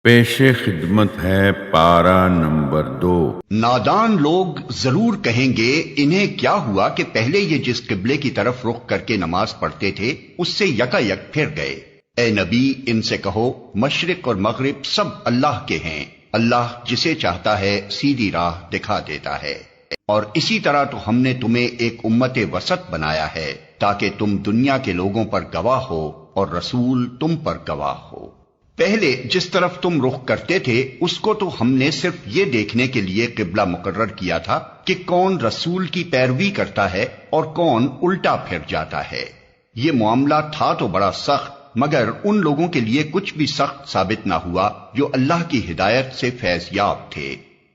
پیش خدمت ہے پارہ نمبر 2۔ نادان لوگ ضرور کہیں گے انہیں کیا ہوا کہ پہلے یہ جس قبلے کی طرف رخ کر کے نماز پڑھتے تھے اس سے یکا یک پھر گئے۔ اے نبی ان سے کہو مشرق اور مغرب سب اللہ کے ہیں، اللہ جسے چاہتا ہے سیدھی راہ دکھا دیتا ہے۔ اور اسی طرح تو ہم نے تمہیں ایک امت وسط بنایا ہے تاکہ تم دنیا کے لوگوں پر گواہ ہو اور رسول تم پر گواہ ہو۔ پہلے جس طرف تم رخ کرتے تھے اس کو تو ہم نے صرف یہ دیکھنے کے لیے قبلہ مقرر کیا تھا کہ کون رسول کی پیروی کرتا ہے اور کون الٹا پھر جاتا ہے۔ یہ معاملہ تھا تو بڑا سخت، مگر ان لوگوں کے لیے کچھ بھی سخت ثابت نہ ہوا جو اللہ کی ہدایت سے فیض یاب تھے۔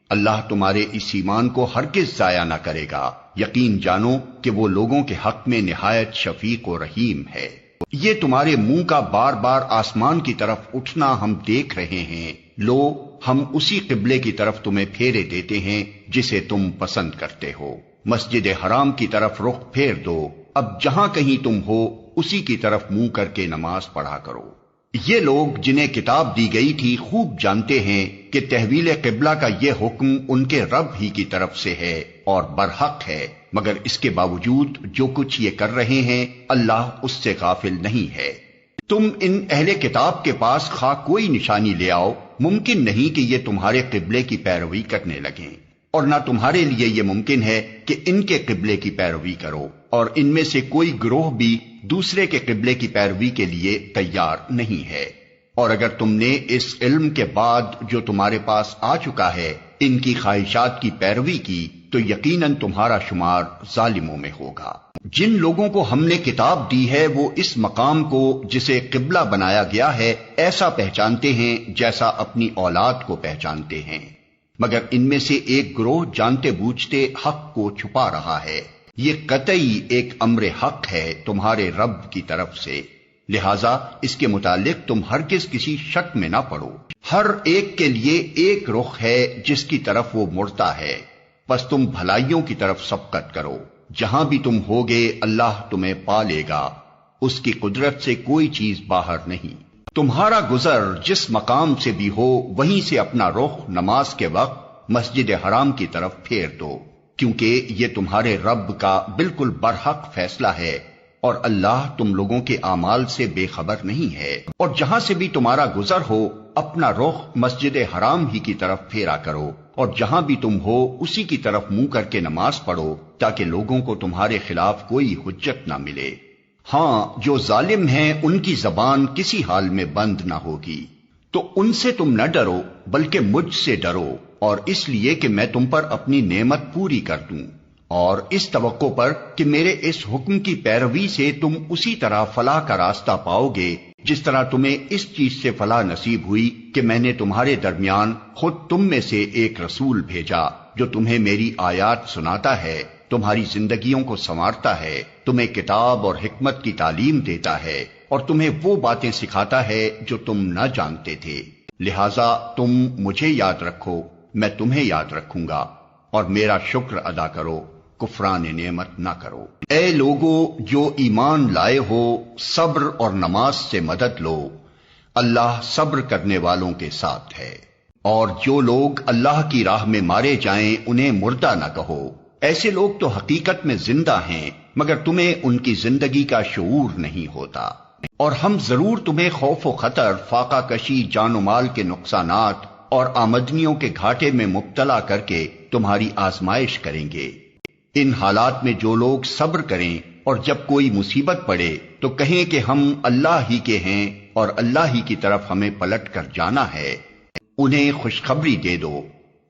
اللہ تمہارے اس ایمان کو ہرگز ضائع نہ کرے گا، یقین جانو کہ وہ لوگوں کے حق میں نہایت شفیق و رحیم ہے۔ یہ تمہارے منہ کا بار بار آسمان کی طرف اٹھنا ہم دیکھ رہے ہیں، لو ہم اسی قبلے کی طرف تمہیں پھیرے دیتے ہیں جسے تم پسند کرتے ہو۔ مسجد حرام کی طرف رخ پھیر دو، اب جہاں کہیں تم ہو اسی کی طرف منہ کر کے نماز پڑھا کرو۔ یہ لوگ جنہیں کتاب دی گئی تھی خوب جانتے ہیں کہ تحویل قبلہ کا یہ حکم ان کے رب ہی کی طرف سے ہے اور برحق ہے، مگر اس کے باوجود جو کچھ یہ کر رہے ہیں اللہ اس سے غافل نہیں ہے۔ تم ان اہل کتاب کے پاس خواہ کوئی نشانی لے آؤ، ممکن نہیں کہ یہ تمہارے قبلے کی پیروی کرنے لگیں، اور نہ تمہارے لیے یہ ممکن ہے کہ ان کے قبلے کی پیروی کرو، اور ان میں سے کوئی گروہ بھی دوسرے کے قبلے کی پیروی کے لیے تیار نہیں ہے۔ اور اگر تم نے اس علم کے بعد جو تمہارے پاس آ چکا ہے ان کی خواہشات کی پیروی کی تو یقیناً تمہارا شمار ظالموں میں ہوگا۔ جن لوگوں کو ہم نے کتاب دی ہے وہ اس مقام کو جسے قبلہ بنایا گیا ہے ایسا پہچانتے ہیں جیسا اپنی اولاد کو پہچانتے ہیں، مگر ان میں سے ایک گروہ جانتے بوجھتے حق کو چھپا رہا ہے۔ یہ قطعی ایک امر حق ہے تمہارے رب کی طرف سے، لہذا اس کے متعلق تم ہرگز کسی شک میں نہ پڑو۔ ہر ایک کے لیے ایک رخ ہے جس کی طرف وہ مڑتا ہے، بس تم بھلائیوں کی طرف سبقت کرو۔ جہاں بھی تم ہوگے اللہ تمہیں پا لے گا، اس کی قدرت سے کوئی چیز باہر نہیں۔ تمہارا گزر جس مقام سے بھی ہو وہیں سے اپنا رخ نماز کے وقت مسجد حرام کی طرف پھیر دو، کیونکہ یہ تمہارے رب کا بالکل برحق فیصلہ ہے اور اللہ تم لوگوں کے اعمال سے بے خبر نہیں ہے۔ اور جہاں سے بھی تمہارا گزر ہو اپنا رخ مسجد حرام ہی کی طرف پھیرا کرو، اور جہاں بھی تم ہو اسی کی طرف منہ کر کے نماز پڑھو تاکہ لوگوں کو تمہارے خلاف کوئی حجت نہ ملے۔ ہاں جو ظالم ہیں ان کی زبان کسی حال میں بند نہ ہوگی، تو ان سے تم نہ ڈرو بلکہ مجھ سے ڈرو، اور اس لیے کہ میں تم پر اپنی نعمت پوری کر دوں، اور اس توقع پر کہ میرے اس حکم کی پیروی سے تم اسی طرح فلاح کا راستہ پاؤ گے جس طرح تمہیں اس چیز سے فلاح نصیب ہوئی کہ میں نے تمہارے درمیان خود تم میں سے ایک رسول بھیجا جو تمہیں میری آیات سناتا ہے، تمہاری زندگیوں کو سنوارتا ہے، تمہیں کتاب اور حکمت کی تعلیم دیتا ہے، اور تمہیں وہ باتیں سکھاتا ہے جو تم نہ جانتے تھے۔ لہذا تم مجھے یاد رکھو، میں تمہیں یاد رکھوں گا، اور میرا شکر ادا کرو، کفران نعمت نہ کرو۔ اے لوگو جو ایمان لائے ہو صبر اور نماز سے مدد لو، اللہ صبر کرنے والوں کے ساتھ ہے۔ اور جو لوگ اللہ کی راہ میں مارے جائیں انہیں مردہ نہ کہو، ایسے لوگ تو حقیقت میں زندہ ہیں مگر تمہیں ان کی زندگی کا شعور نہیں ہوتا۔ اور ہم ضرور تمہیں خوف و خطر، فاقہ کشی، جان و مال کے نقصانات اور آمدنیوں کے گھاٹے میں مبتلا کر کے تمہاری آزمائش کریں گے۔ ان حالات میں جو لوگ صبر کریں اور جب کوئی مصیبت پڑے تو کہیں کہ ہم اللہ ہی کے ہیں اور اللہ ہی کی طرف ہمیں پلٹ کر جانا ہے، انہیں خوشخبری دے دو،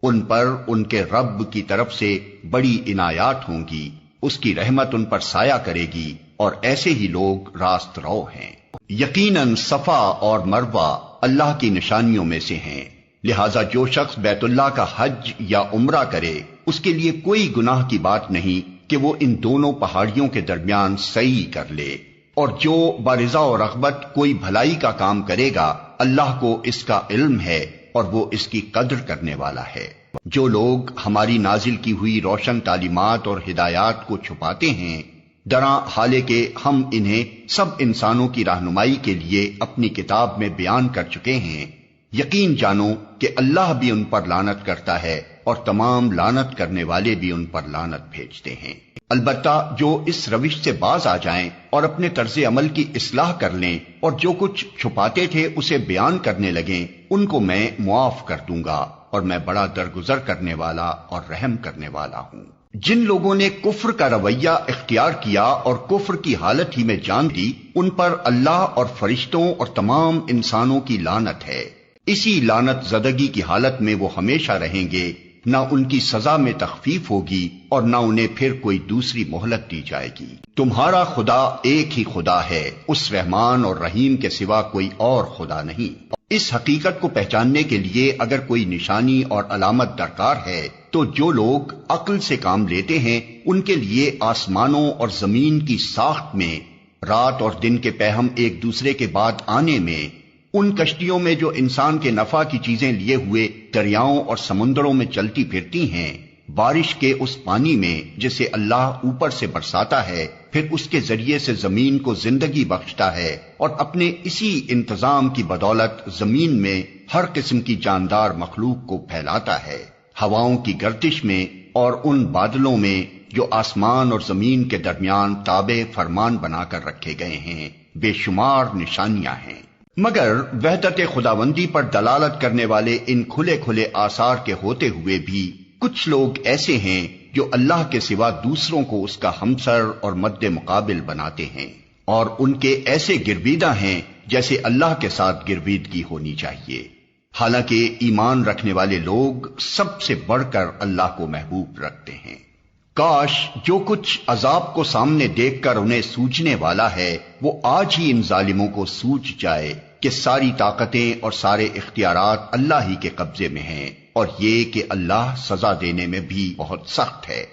ان پر ان کے رب کی طرف سے بڑی عنایات ہوں گی، اس کی رحمت ان پر سایہ کرے گی، اور ایسے ہی لوگ راست رو ہیں۔ یقیناً صفا اور مروہ اللہ کی نشانیوں میں سے ہیں، لہذا جو شخص بیت اللہ کا حج یا عمرہ کرے اس کے لیے کوئی گناہ کی بات نہیں کہ وہ ان دونوں پہاڑیوں کے درمیان سعی کر لے، اور جو برضا و رغبت کوئی بھلائی کا کام کرے گا اللہ کو اس کا علم ہے اور وہ اس کی قدر کرنے والا ہے۔ جو لوگ ہماری نازل کی ہوئی روشن تعلیمات اور ہدایات کو چھپاتے ہیں، دراں حالانکہ ہم انہیں سب انسانوں کی رہنمائی کے لیے اپنی کتاب میں بیان کر چکے ہیں، یقین جانو کہ اللہ بھی ان پر لعنت کرتا ہے اور تمام لعنت کرنے والے بھی ان پر لعنت بھیجتے ہیں۔ البتہ جو اس روش سے باز آ جائیں اور اپنے طرز عمل کی اصلاح کر لیں اور جو کچھ چھپاتے تھے اسے بیان کرنے لگیں، ان کو میں معاف کر دوں گا، اور میں بڑا درگزر کرنے والا اور رحم کرنے والا ہوں۔ جن لوگوں نے کفر کا رویہ اختیار کیا اور کفر کی حالت ہی میں جان دی، ان پر اللہ اور فرشتوں اور تمام انسانوں کی لعنت ہے۔ اسی لعنت زدگی کی حالت میں وہ ہمیشہ رہیں گے، نہ ان کی سزا میں تخفیف ہوگی اور نہ انہیں پھر کوئی دوسری مہلت دی جائے گی۔ تمہارا خدا ایک ہی خدا ہے، اس رحمان اور رحیم کے سوا کوئی اور خدا نہیں۔ اس حقیقت کو پہچاننے کے لیے اگر کوئی نشانی اور علامت درکار ہے تو جو لوگ عقل سے کام لیتے ہیں ان کے لیے آسمانوں اور زمین کی ساخت میں، رات اور دن کے پیہم ایک دوسرے کے بعد آنے میں، ان کشتیوں میں جو انسان کے نفع کی چیزیں لیے ہوئے دریاؤں اور سمندروں میں چلتی پھرتی ہیں، بارش کے اس پانی میں جسے اللہ اوپر سے برساتا ہے، پھر اس کے ذریعے سے زمین کو زندگی بخشتا ہے، اور اپنے اسی انتظام کی بدولت زمین میں ہر قسم کی جاندار مخلوق کو پھیلاتا ہے، ہواؤں کی گردش میں اور ان بادلوں میں جو آسمان اور زمین کے درمیان تابع فرمان بنا کر رکھے گئے ہیں، بے شمار نشانیاں ہیں۔ مگر وحدت خداوندی پر دلالت کرنے والے ان کھلے کھلے آثار کے ہوتے ہوئے بھی کچھ لوگ ایسے ہیں جو اللہ کے سوا دوسروں کو اس کا ہمسر اور مد مقابل بناتے ہیں، اور ان کے ایسے گرویدہ ہیں جیسے اللہ کے ساتھ گرویدگی ہونی چاہیے، حالانکہ ایمان رکھنے والے لوگ سب سے بڑھ کر اللہ کو محبوب رکھتے ہیں۔ کاش جو کچھ عذاب کو سامنے دیکھ کر انہیں سوجنے والا ہے وہ آج ہی ان ظالموں کو سوج جائے کہ ساری طاقتیں اور سارے اختیارات اللہ ہی کے قبضے میں ہیں، اور یہ کہ اللہ سزا دینے میں بھی بہت سخت ہے۔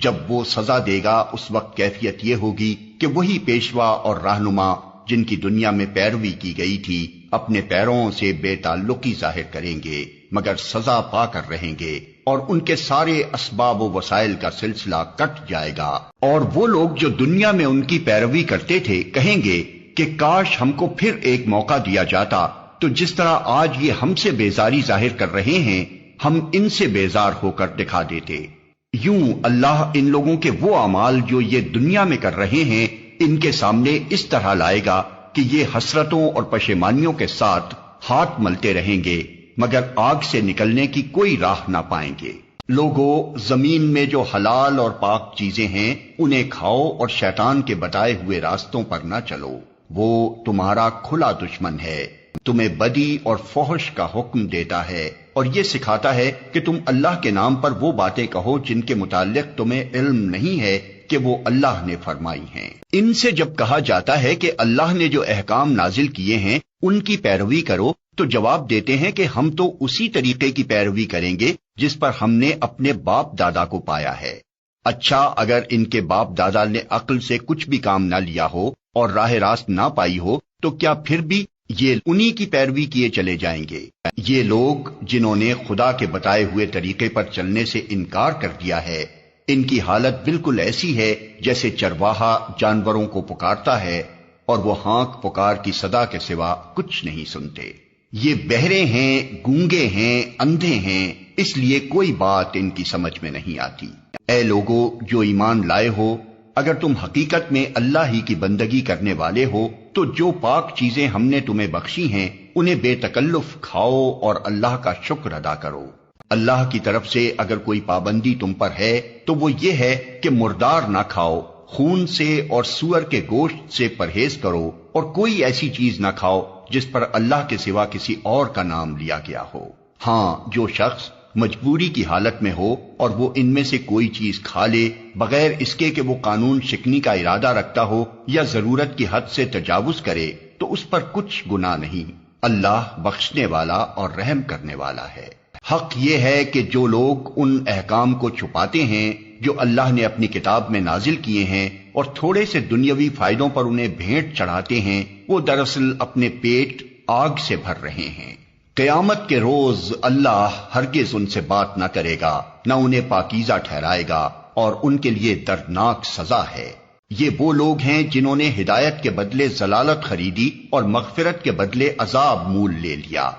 جب وہ سزا دے گا اس وقت کیفیت یہ ہوگی کہ وہی پیشوا اور رہنما جن کی دنیا میں پیروی کی گئی تھی اپنے پیروں سے بے تعلقی ظاہر کریں گے، مگر سزا پا کر رہیں گے، اور ان کے سارے اسباب و وسائل کا سلسلہ کٹ جائے گا۔ اور وہ لوگ جو دنیا میں ان کی پیروی کرتے تھے کہیں گے کہ کاش ہم کو پھر ایک موقع دیا جاتا تو جس طرح آج یہ ہم سے بیزاری ظاہر کر رہے ہیں ہم ان سے بیزار ہو کر دکھا دیتے۔ یوں اللہ ان لوگوں کے وہ اعمال جو یہ دنیا میں کر رہے ہیں ان کے سامنے اس طرح لائے گا کہ یہ حسرتوں اور پشیمانیوں کے ساتھ ہاتھ ملتے رہیں گے، مگر آگ سے نکلنے کی کوئی راہ نہ پائیں گے۔ لوگو، زمین میں جو حلال اور پاک چیزیں ہیں انہیں کھاؤ اور شیطان کے بتائے ہوئے راستوں پر نہ چلو، وہ تمہارا کھلا دشمن ہے، تمہیں بدی اور فحش کا حکم دیتا ہے اور یہ سکھاتا ہے کہ تم اللہ کے نام پر وہ باتیں کہو جن کے متعلق تمہیں علم نہیں ہے کہ وہ اللہ نے فرمائی ہیں۔ ان سے جب کہا جاتا ہے کہ اللہ نے جو احکام نازل کیے ہیں ان کی پیروی کرو تو جواب دیتے ہیں کہ ہم تو اسی طریقے کی پیروی کریں گے جس پر ہم نے اپنے باپ دادا کو پایا ہے۔ اچھا، اگر ان کے باپ دادا نے عقل سے کچھ بھی کام نہ لیا ہو اور راہ راست نہ پائی ہو تو کیا پھر بھی یہ انہی کی پیروی کیے چلے جائیں گے؟ یہ لوگ جنہوں نے خدا کے بتائے ہوئے طریقے پر چلنے سے انکار کر دیا ہے، ان کی حالت بالکل ایسی ہے جیسے چرواہا جانوروں کو پکارتا ہے اور وہ ہانک پکار کی صدا کے سوا کچھ نہیں سنتے۔ یہ بہرے ہیں، گونگے ہیں، اندھے ہیں، اس لیے کوئی بات ان کی سمجھ میں نہیں آتی۔ اے لوگو جو ایمان لائے ہو، اگر تم حقیقت میں اللہ ہی کی بندگی کرنے والے ہو تو جو پاک چیزیں ہم نے تمہیں بخشی ہیں انہیں بے تکلف کھاؤ اور اللہ کا شکر ادا کرو۔ اللہ کی طرف سے اگر کوئی پابندی تم پر ہے تو وہ یہ ہے کہ مردار نہ کھاؤ، خون سے اور سور کے گوشت سے پرہیز کرو، اور کوئی ایسی چیز نہ کھاؤ جس پر اللہ کے سوا کسی اور کا نام لیا گیا ہو۔ ہاں، جو شخص مجبوری کی حالت میں ہو اور وہ ان میں سے کوئی چیز کھا لے بغیر اس کے کہ وہ قانون شکنی کا ارادہ رکھتا ہو یا ضرورت کی حد سے تجاوز کرے تو اس پر کچھ گناہ نہیں۔ اللہ بخشنے والا اور رحم کرنے والا ہے۔ حق یہ ہے کہ جو لوگ ان احکام کو چھپاتے ہیں جو اللہ نے اپنی کتاب میں نازل کیے ہیں اور تھوڑے سے دنیاوی فائدوں پر انہیں بھیٹ چڑھاتے ہیں، وہ دراصل اپنے پیٹ آگ سے بھر رہے ہیں۔ قیامت کے روز اللہ ہرگز ان سے بات نہ کرے گا، نہ انہیں پاکیزہ ٹھہرائے گا، اور ان کے لیے دردناک سزا ہے۔ یہ وہ لوگ ہیں جنہوں نے ہدایت کے بدلے ضلالت خریدی اور مغفرت کے بدلے عذاب مول لے لیا۔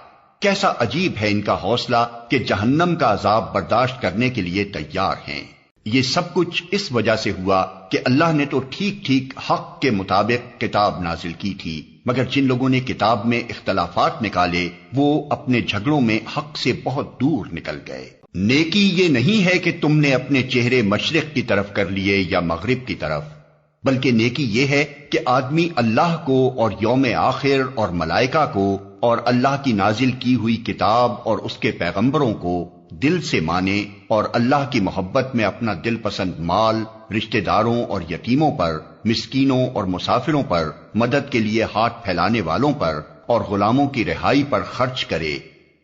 کیسا عجیب ہے ان کا حوصلہ کہ جہنم کا عذاب برداشت کرنے کے لیے تیار ہیں۔ یہ سب کچھ اس وجہ سے ہوا کہ اللہ نے تو ٹھیک ٹھیک حق کے مطابق کتاب نازل کی تھی، مگر جن لوگوں نے کتاب میں اختلافات نکالے وہ اپنے جھگڑوں میں حق سے بہت دور نکل گئے۔ نیکی یہ نہیں ہے کہ تم نے اپنے چہرے مشرق کی طرف کر لیے یا مغرب کی طرف، بلکہ نیکی یہ ہے کہ آدمی اللہ کو اور یوم آخر اور ملائکہ کو اور اللہ کی نازل کی ہوئی کتاب اور اس کے پیغمبروں کو دل سے مانے، اور اللہ کی محبت میں اپنا دل پسند مال رشتہ داروں اور یتیموں پر، مسکینوں اور مسافروں پر، مدد کے لیے ہاتھ پھیلانے والوں پر اور غلاموں کی رہائی پر خرچ کرے،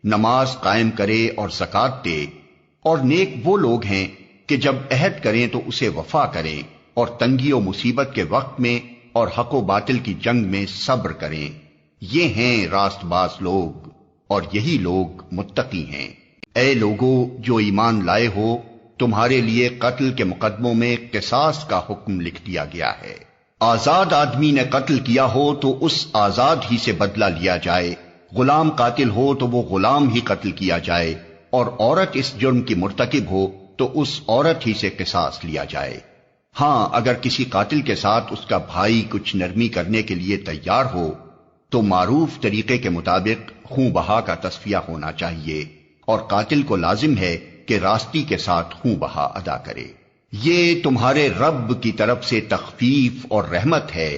نماز قائم کرے اور زکوٰۃ دے۔ اور نیک وہ لوگ ہیں کہ جب عہد کریں تو اسے وفا کریں، اور تنگی و مصیبت کے وقت میں اور حق و باطل کی جنگ میں صبر کریں۔ یہ ہیں راست باز لوگ، اور یہی لوگ متقی ہیں۔ اے لوگو جو ایمان لائے ہو، تمہارے لیے قتل کے مقدموں میں قصاص کا حکم لکھ دیا گیا ہے۔ آزاد آدمی نے قتل کیا ہو تو اس آزاد ہی سے بدلہ لیا جائے، غلام قاتل ہو تو وہ غلام ہی قتل کیا جائے، اور عورت اس جرم کی مرتکب ہو تو اس عورت ہی سے قصاص لیا جائے۔ ہاں اگر کسی قاتل کے ساتھ اس کا بھائی کچھ نرمی کرنے کے لیے تیار ہو تو معروف طریقے کے مطابق خون بہا کا تصفیہ ہونا چاہیے، اور قاتل کو لازم ہے کہ راستی کے ساتھ خون بہا ادا کرے۔ یہ تمہارے رب کی طرف سے تخفیف اور رحمت ہے،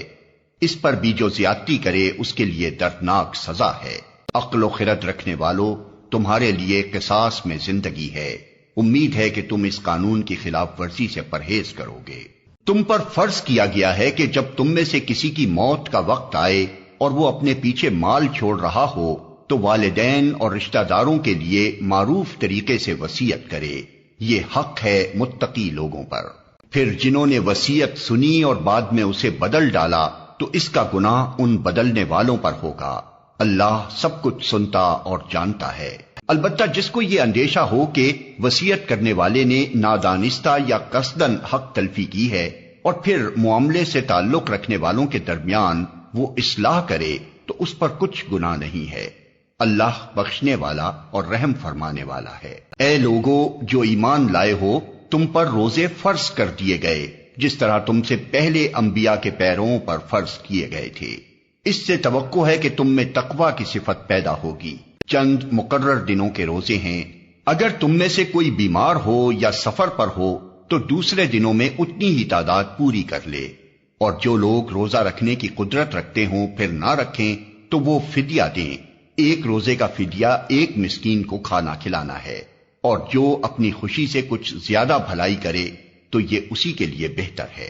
اس پر بھی جو زیادتی کرے اس کے لیے دردناک سزا ہے۔ عقل و خرد رکھنے والو، تمہارے لیے قصاص میں زندگی ہے، امید ہے کہ تم اس قانون کی خلاف ورزی سے پرہیز کرو گے۔ تم پر فرض کیا گیا ہے کہ جب تم میں سے کسی کی موت کا وقت آئے اور وہ اپنے پیچھے مال چھوڑ رہا ہو تو والدین اور رشتہ داروں کے لیے معروف طریقے سے وصیت کرے، یہ حق ہے متقی لوگوں پر۔ پھر جنہوں نے وصیت سنی اور بعد میں اسے بدل ڈالا تو اس کا گناہ ان بدلنے والوں پر ہوگا، اللہ سب کچھ سنتا اور جانتا ہے۔ البتہ جس کو یہ اندیشہ ہو کہ وصیت کرنے والے نے نادانستہ یا قصدن حق تلفی کی ہے اور پھر معاملے سے تعلق رکھنے والوں کے درمیان وہ اصلاح کرے تو اس پر کچھ گناہ نہیں ہے، اللہ بخشنے والا اور رحم فرمانے والا ہے۔ اے لوگو جو ایمان لائے ہو، تم پر روزے فرض کر دیے گئے جس طرح تم سے پہلے انبیاء کے پیروں پر فرض کیے گئے تھے۔ اس سے توقع ہے کہ تم میں تقوی کی صفت پیدا ہوگی۔ چند مقرر دنوں کے روزے ہیں، اگر تم میں سے کوئی بیمار ہو یا سفر پر ہو تو دوسرے دنوں میں اتنی ہی تعداد پوری کر لے، اور جو لوگ روزہ رکھنے کی قدرت رکھتے ہوں پھر نہ رکھیں تو وہ فدیہ دیں۔ ایک روزے کا فدیہ ایک مسکین کو کھانا کھلانا ہے، اور جو اپنی خوشی سے کچھ زیادہ بھلائی کرے تو یہ اسی کے لیے بہتر ہے۔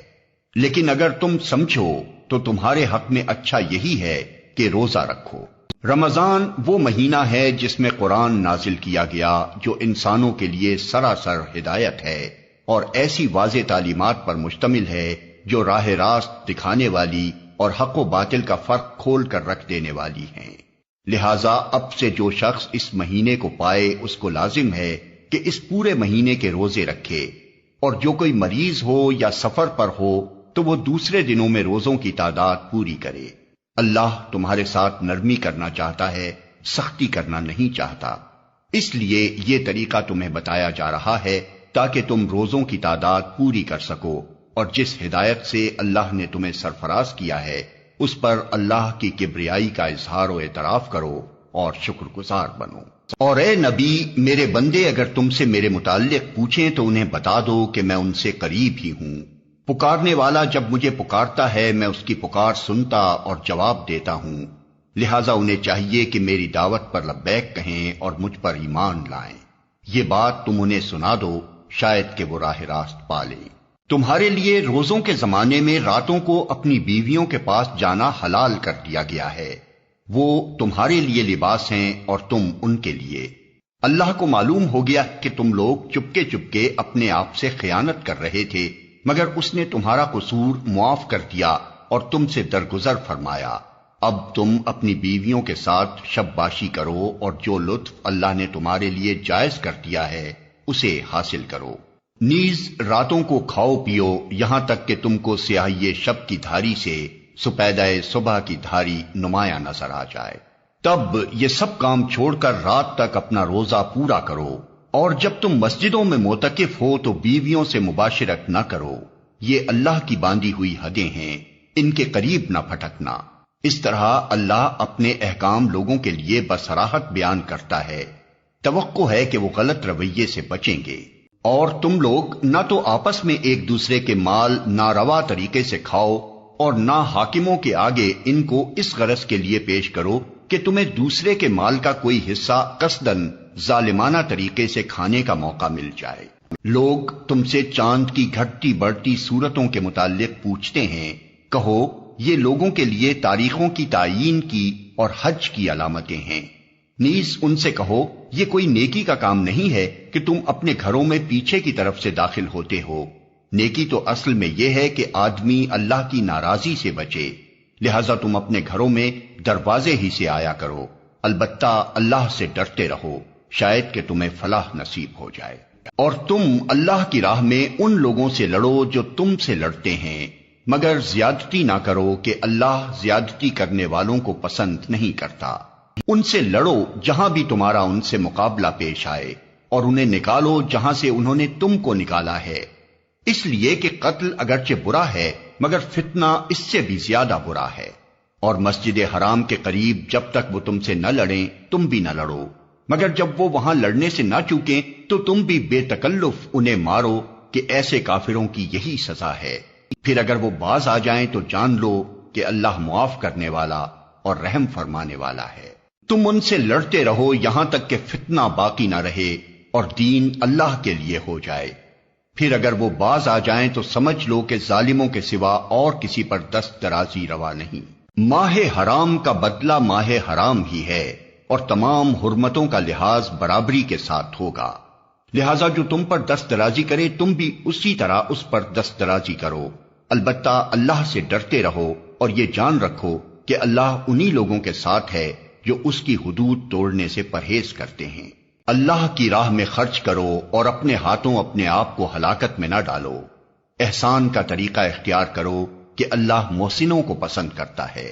لیکن اگر تم سمجھو تو تمہارے حق میں اچھا یہی ہے کہ روزہ رکھو۔ رمضان وہ مہینہ ہے جس میں قرآن نازل کیا گیا جو انسانوں کے لیے سراسر ہدایت ہے اور ایسی واضح تعلیمات پر مشتمل ہے جو راہ راست دکھانے والی اور حق و باطل کا فرق کھول کر رکھ دینے والی ہیں۔ لہذا اب سے جو شخص اس مہینے کو پائے اس کو لازم ہے کہ اس پورے مہینے کے روزے رکھے، اور جو کوئی مریض ہو یا سفر پر ہو تو وہ دوسرے دنوں میں روزوں کی تعداد پوری کرے۔ اللہ تمہارے ساتھ نرمی کرنا چاہتا ہے، سختی کرنا نہیں چاہتا، اس لیے یہ طریقہ تمہیں بتایا جا رہا ہے تاکہ تم روزوں کی تعداد پوری کر سکو، اور جس ہدایت سے اللہ نے تمہیں سرفراز کیا ہے اس پر اللہ کی کبریائی کا اظہار و اعتراف کرو اور شکر گزار بنو۔ اور اے نبی، میرے بندے اگر تم سے میرے متعلق پوچھیں تو انہیں بتا دو کہ میں ان سے قریب ہی ہوں۔ پکارنے والا جب مجھے پکارتا ہے میں اس کی پکار سنتا اور جواب دیتا ہوں، لہٰذا انہیں چاہیے کہ میری دعوت پر لبیک کہیں اور مجھ پر ایمان لائیں۔ یہ بات تم انہیں سنا دو، شاید کہ وہ راہ راست پا لیں۔ تمہارے لیے روزوں کے زمانے میں راتوں کو اپنی بیویوں کے پاس جانا حلال کر دیا گیا ہے، وہ تمہارے لیے لباس ہیں اور تم ان کے لیے۔ اللہ کو معلوم ہو گیا کہ تم لوگ چپکے چپکے اپنے آپ سے خیانت کر رہے تھے، مگر اس نے تمہارا قصور معاف کر دیا اور تم سے درگزر فرمایا۔ اب تم اپنی بیویوں کے ساتھ شب باشی کرو اور جو لطف اللہ نے تمہارے لیے جائز کر دیا ہے اسے حاصل کرو۔ نیز راتوں کو کھاؤ پیو یہاں تک کہ تم کو سیاہی شب کی دھاری سے سپیدہ صبح کی دھاری نمایاں نظر آ جائے، تب یہ سب کام چھوڑ کر رات تک اپنا روزہ پورا کرو، اور جب تم مسجدوں میں معتکف ہو تو بیویوں سے مباشرت نہ کرو، یہ اللہ کی باندھی ہوئی حدیں ہیں، ان کے قریب نہ پھٹکنا۔ اس طرح اللہ اپنے احکام لوگوں کے لیے بصراحت بیان کرتا ہے، توقع ہے کہ وہ غلط رویے سے بچیں گے۔ اور تم لوگ نہ تو آپس میں ایک دوسرے کے مال ناروا طریقے سے کھاؤ، اور نہ حاکموں کے آگے ان کو اس غرض کے لیے پیش کرو کہ تمہیں دوسرے کے مال کا کوئی حصہ قصداً ظالمانہ طریقے سے کھانے کا موقع مل جائے۔ لوگ تم سے چاند کی گھٹتی بڑھتی صورتوں کے متعلق پوچھتے ہیں، کہو یہ لوگوں کے لیے تاریخوں کی تعیین کی اور حج کی علامتیں ہیں۔ نیز ان سے کہو یہ کوئی نیکی کا کام نہیں ہے کہ تم اپنے گھروں میں پیچھے کی طرف سے داخل ہوتے ہو، نیکی تو اصل میں یہ ہے کہ آدمی اللہ کی ناراضی سے بچے، لہذا تم اپنے گھروں میں دروازے ہی سے آیا کرو، البتہ اللہ سے ڈرتے رہو، شاید کہ تمہیں فلاح نصیب ہو جائے۔ اور تم اللہ کی راہ میں ان لوگوں سے لڑو جو تم سے لڑتے ہیں، مگر زیادتی نہ کرو کہ اللہ زیادتی کرنے والوں کو پسند نہیں کرتا۔ ان سے لڑو جہاں بھی تمہارا ان سے مقابلہ پیش آئے، اور انہیں نکالو جہاں سے انہوں نے تم کو نکالا ہے، اس لیے کہ قتل اگرچہ برا ہے مگر فتنہ اس سے بھی زیادہ برا ہے۔ اور مسجد حرام کے قریب جب تک وہ تم سے نہ لڑیں تم بھی نہ لڑو، مگر جب وہ وہاں لڑنے سے نہ چوکیں تو تم بھی بے تکلف انہیں مارو، کہ ایسے کافروں کی یہی سزا ہے۔ پھر اگر وہ باز آ جائیں تو جان لو کہ اللہ معاف کرنے والا اور رحم فرمانے والا ہے۔ تم ان سے لڑتے رہو یہاں تک کہ فتنہ باقی نہ رہے اور دین اللہ کے لیے ہو جائے۔ پھر اگر وہ باز آ جائیں تو سمجھ لو کہ ظالموں کے سوا اور کسی پر دست درازی روا نہیں۔ ماہ حرام کا بدلہ ماہ حرام ہی ہے، اور تمام حرمتوں کا لحاظ برابری کے ساتھ ہوگا، لہذا جو تم پر دست درازی کرے تم بھی اسی طرح اس پر دست درازی کرو، البتہ اللہ سے ڈرتے رہو اور یہ جان رکھو کہ اللہ انہی لوگوں کے ساتھ ہے جو اس کی حدود توڑنے سے پرہیز کرتے ہیں۔ اللہ کی راہ میں خرچ کرو اور اپنے ہاتھوں اپنے آپ کو ہلاکت میں نہ ڈالو، احسان کا طریقہ اختیار کرو کہ اللہ محسنوں کو پسند کرتا ہے۔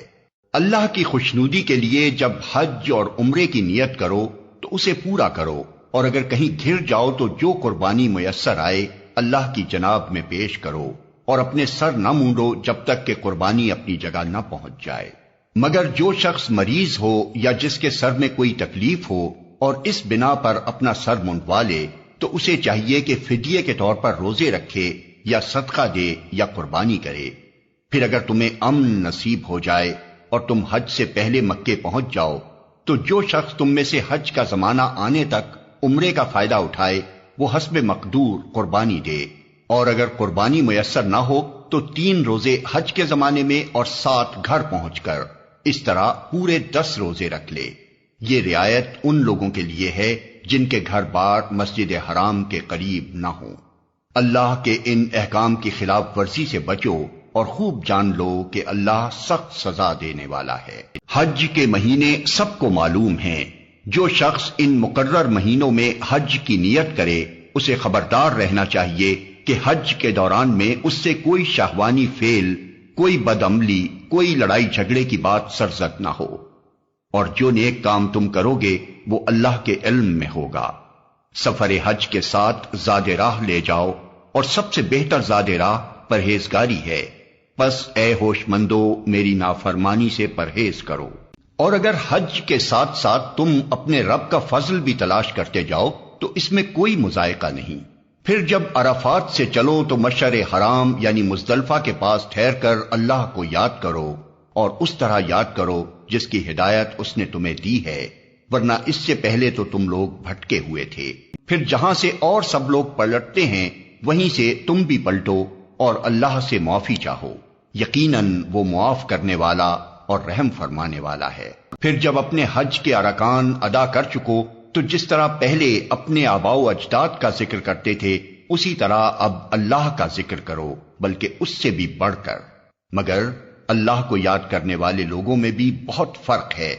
اللہ کی خوشنودی کے لیے جب حج اور عمرے کی نیت کرو تو اسے پورا کرو، اور اگر کہیں گھر جاؤ تو جو قربانی میسر آئے اللہ کی جناب میں پیش کرو، اور اپنے سر نہ مونڈو جب تک کہ قربانی اپنی جگہ نہ پہنچ جائے۔ مگر جو شخص مریض ہو یا جس کے سر میں کوئی تکلیف ہو اور اس بنا پر اپنا سر منڈوا لے تو اسے چاہیے کہ فدیے کے طور پر روزے رکھے یا صدقہ دے یا قربانی کرے۔ پھر اگر تمہیں امن نصیب ہو جائے اور تم حج سے پہلے مکے پہنچ جاؤ تو جو شخص تم میں سے حج کا زمانہ آنے تک عمرے کا فائدہ اٹھائے وہ حسب مقدور قربانی دے، اور اگر قربانی میسر نہ ہو تو 3 روزے حج کے زمانے میں اور 7 گھر پہنچ کر، اس طرح پورے 10 روزے رکھ لے۔ یہ رعایت ان لوگوں کے لیے ہے جن کے گھر بار مسجد حرام کے قریب نہ ہوں۔ اللہ کے ان احکام کی خلاف ورزی سے بچو اور خوب جان لو کہ اللہ سخت سزا دینے والا ہے۔ حج کے مہینے سب کو معلوم ہیں، جو شخص ان مقرر مہینوں میں حج کی نیت کرے اسے خبردار رہنا چاہیے کہ حج کے دوران میں اس سے کوئی شہوانی فعل، کوئی بدعملی، کوئی لڑائی جھگڑے کی بات سرزد نہ ہو، اور جو نیک کام تم کرو گے وہ اللہ کے علم میں ہوگا۔ سفر حج کے ساتھ زاد راہ لے جاؤ، اور سب سے بہتر زاد راہ پرہیزگاری ہے، پس اے ہوش مندو میری نافرمانی سے پرہیز کرو۔ اور اگر حج کے ساتھ ساتھ تم اپنے رب کا فضل بھی تلاش کرتے جاؤ تو اس میں کوئی مذائقہ نہیں۔ پھر جب عرفات سے چلو تو مشعر حرام یعنی مزدلفہ کے پاس ٹھہر کر اللہ کو یاد کرو، اور اس طرح یاد کرو جس کی ہدایت اس نے تمہیں دی ہے، ورنہ اس سے پہلے تو تم لوگ بھٹکے ہوئے تھے۔ پھر جہاں سے اور سب لوگ پلٹتے ہیں وہیں سے تم بھی پلٹو اور اللہ سے معافی چاہو، یقیناً وہ معاف کرنے والا اور رحم فرمانے والا ہے۔ پھر جب اپنے حج کے ارکان ادا کر چکو تو جس طرح پہلے اپنے آباء و اجداد کا ذکر کرتے تھے اسی طرح اب اللہ کا ذکر کرو، بلکہ اس سے بھی بڑھ کر۔ مگر اللہ کو یاد کرنے والے لوگوں میں بھی بہت فرق ہے۔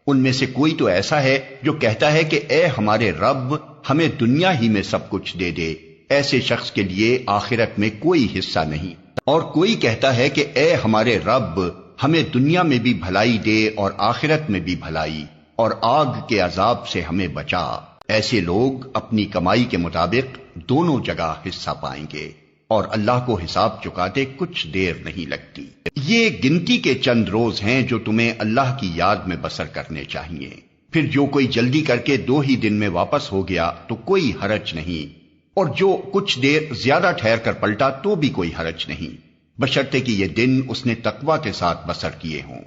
ان میں سے کوئی تو ایسا ہے جو کہتا ہے کہ اے ہمارے رب ہمیں دنیا ہی میں سب کچھ دے دے، ایسے شخص کے لیے آخرت میں کوئی حصہ نہیں، اور کوئی کہتا ہے کہ اے ہمارے رب ہمیں دنیا میں بھی بھلائی دے اور آخرت میں بھی بھلائی، اور آگ کے عذاب سے ہمیں بچا۔ ایسے لوگ اپنی کمائی کے مطابق دونوں جگہ حصہ پائیں گے، اور اللہ کو حساب چکاتے کچھ دیر نہیں لگتی۔ یہ گنتی کے چند روز ہیں جو تمہیں اللہ کی یاد میں بسر کرنے چاہیے، پھر جو کوئی جلدی کر کے 2 ہی دن میں واپس ہو گیا تو کوئی حرج نہیں، اور جو کچھ دیر زیادہ ٹھہر کر پلٹا تو بھی کوئی حرج نہیں، بشرطے کہ یہ دن اس نے تقوی کے ساتھ بسر کیے ہوں۔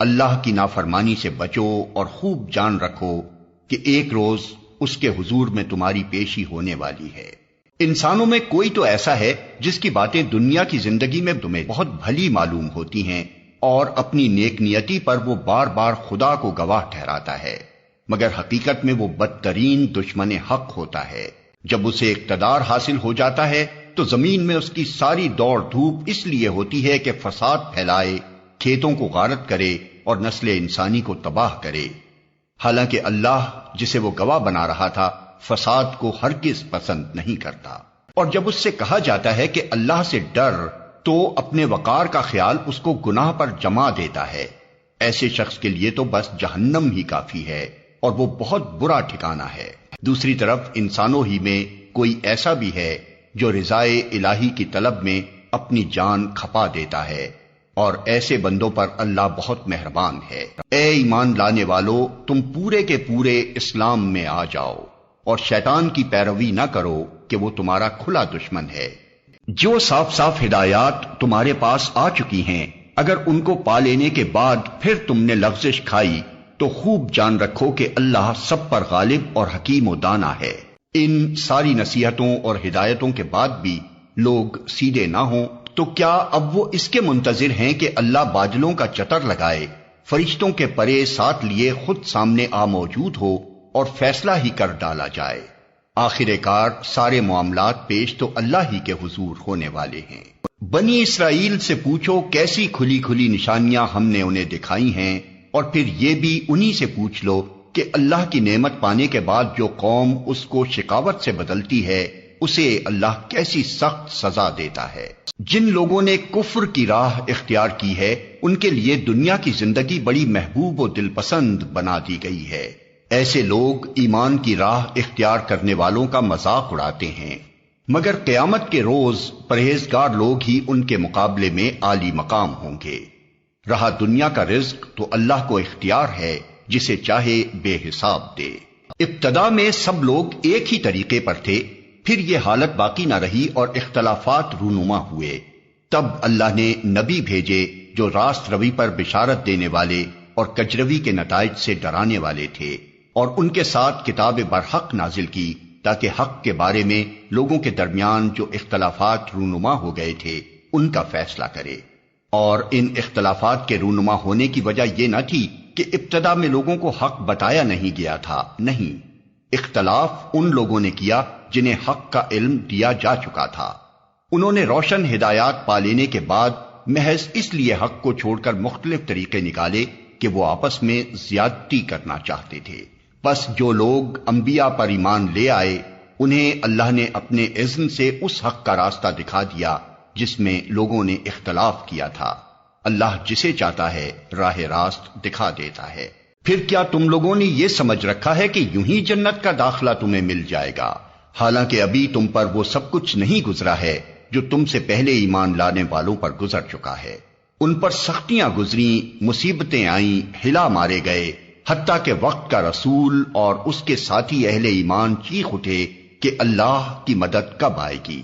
اللہ کی نافرمانی سے بچو اور خوب جان رکھو کہ ایک روز اس کے حضور میں تمہاری پیشی ہونے والی ہے۔ انسانوں میں کوئی تو ایسا ہے جس کی باتیں دنیا کی زندگی میں تمہیں بہت بھلی معلوم ہوتی ہیں، اور اپنی نیک نیتی پر وہ بار بار خدا کو گواہ ٹھہراتا ہے، مگر حقیقت میں وہ بدترین دشمن حق ہوتا ہے۔ جب اسے اقتدار حاصل ہو جاتا ہے تو زمین میں اس کی ساری دوڑ دھوپ اس لیے ہوتی ہے کہ فساد پھیلائے، کھیتوں کو غارت کرے اور نسل انسانی کو تباہ کرے، حالانکہ اللہ جسے وہ گواہ بنا رہا تھا فساد کو ہرگز پسند نہیں کرتا۔ اور جب اس سے کہا جاتا ہے کہ اللہ سے ڈر تو اپنے وقار کا خیال اس کو گناہ پر جما دیتا ہے۔ ایسے شخص کے لیے تو بس جہنم ہی کافی ہے، اور وہ بہت برا ٹھکانہ ہے۔ دوسری طرف انسانوں ہی میں کوئی ایسا بھی ہے جو رضائے الہی کی طلب میں اپنی جان کھپا دیتا ہے، اور ایسے بندوں پر اللہ بہت مہربان ہے۔ اے ایمان لانے والو، تم پورے کے پورے اسلام میں آ جاؤ اور شیطان کی پیروی نہ کرو کہ وہ تمہارا کھلا دشمن ہے۔ جو صاف صاف ہدایات تمہارے پاس آ چکی ہیں، اگر ان کو پا لینے کے بعد پھر تم نے لغزش کھائی تو خوب جان رکھو کہ اللہ سب پر غالب اور حکیم و دانا ہے۔ ان ساری نصیحتوں اور ہدایتوں کے بعد بھی لوگ سیدھے نہ ہوں تو کیا اب وہ اس کے منتظر ہیں کہ اللہ بادلوں کا چتر لگائے، فرشتوں کے پرے ساتھ لیے خود سامنے آ موجود ہو اور فیصلہ ہی کر ڈالا جائے؟ آخر کار سارے معاملات پیش تو اللہ ہی کے حضور ہونے والے ہیں۔ بنی اسرائیل سے پوچھو کیسی کھلی کھلی نشانیاں ہم نے انہیں دکھائی ہیں، اور پھر یہ بھی انہی سے پوچھ لو کہ اللہ کی نعمت پانے کے بعد جو قوم اس کو شقاوت سے بدلتی ہے اسے اللہ کیسی سخت سزا دیتا ہے۔ جن لوگوں نے کفر کی راہ اختیار کی ہے ان کے لیے دنیا کی زندگی بڑی محبوب و دل پسند بنا دی گئی ہے۔ ایسے لوگ ایمان کی راہ اختیار کرنے والوں کا مذاق اڑاتے ہیں، مگر قیامت کے روز پرہیزگار لوگ ہی ان کے مقابلے میں عالی مقام ہوں گے۔ رہا دنیا کا رزق تو اللہ کو اختیار ہے، جسے چاہے بے حساب دے۔ ابتدا میں سب لوگ ایک ہی طریقے پر تھے، پھر یہ حالت باقی نہ رہی اور اختلافات رونما ہوئے۔ تب اللہ نے نبی بھیجے جو راست روی پر بشارت دینے والے اور کجروی کے نتائج سے ڈرانے والے تھے، اور ان کے ساتھ کتاب برحق نازل کی تاکہ حق کے بارے میں لوگوں کے درمیان جو اختلافات رونما ہو گئے تھے ان کا فیصلہ کرے۔ اور ان اختلافات کے رونما ہونے کی وجہ یہ نہ تھی کہ ابتدا میں لوگوں کو حق بتایا نہیں گیا تھا، نہیں، اختلاف ان لوگوں نے کیا جنہیں حق کا علم دیا جا چکا تھا۔ انہوں نے روشن ہدایات پا لینے کے بعد محض اس لیے حق کو چھوڑ کر مختلف طریقے نکالے کہ وہ آپس میں زیادتی کرنا چاہتے تھے۔ بس جو لوگ انبیاء پر ایمان لے آئے انہیں اللہ نے اپنے اذن سے اس حق کا راستہ دکھا دیا جس میں لوگوں نے اختلاف کیا تھا۔ اللہ جسے چاہتا ہے راہ راست دکھا دیتا ہے۔ پھر کیا تم لوگوں نے یہ سمجھ رکھا ہے کہ یوں ہی جنت کا داخلہ تمہیں مل جائے گا، حالانکہ ابھی تم پر وہ سب کچھ نہیں گزرا ہے جو تم سے پہلے ایمان لانے والوں پر گزر چکا ہے۔ ان پر سختیاں گزریں، مصیبتیں آئیں، ہلا مارے گئے، حتیٰ کہ وقت کا رسول اور اس کے ساتھی اہل ایمان چیخ اٹھے کہ اللہ کی مدد کب آئے گی۔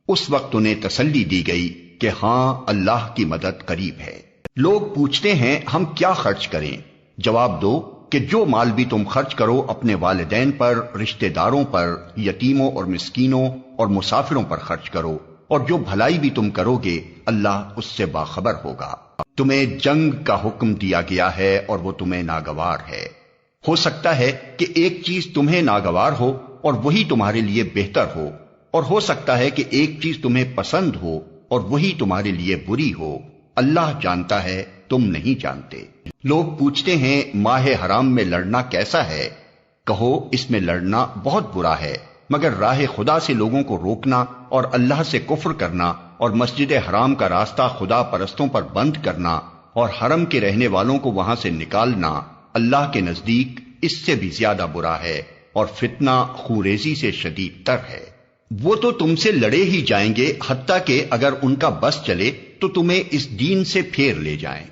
اس وقت انہیں تسلی دی گئی کہ ہاں اللہ کی مدد قریب ہے۔ لوگ پوچھتے ہیں ہم کیا خرچ کریں؟ جواب دو کہ جو مال بھی تم خرچ کرو اپنے والدین پر، رشتہ داروں پر، یتیموں اور مسکینوں اور مسافروں پر خرچ کرو، اور جو بھلائی بھی تم کرو گے اللہ اس سے باخبر ہوگا۔ تمہیں جنگ کا حکم دیا گیا ہے اور وہ تمہیں ناگوار ہے۔ ہو سکتا ہے کہ ایک چیز تمہیں ناگوار ہو اور وہی تمہارے لیے بہتر ہو، اور ہو سکتا ہے کہ ایک چیز تمہیں پسند ہو اور وہی تمہارے لیے بری ہو۔ اللہ جانتا ہے، تم نہیں جانتے۔ لوگ پوچھتے ہیں ماہ حرام میں لڑنا کیسا ہے؟ کہو اس میں لڑنا بہت برا ہے، مگر راہ خدا سے لوگوں کو روکنا اور اللہ سے کفر کرنا اور مسجد حرام کا راستہ خدا پرستوں پر بند کرنا اور حرم کے رہنے والوں کو وہاں سے نکالنا اللہ کے نزدیک اس سے بھی زیادہ برا ہے اور فتنہ خوریزی سے شدید تر ہے۔ وہ تو تم سے لڑے ہی جائیں گے، حتیٰ کہ اگر ان کا بس چلے تو تمہیں اس دین سے پھیر لے جائیں،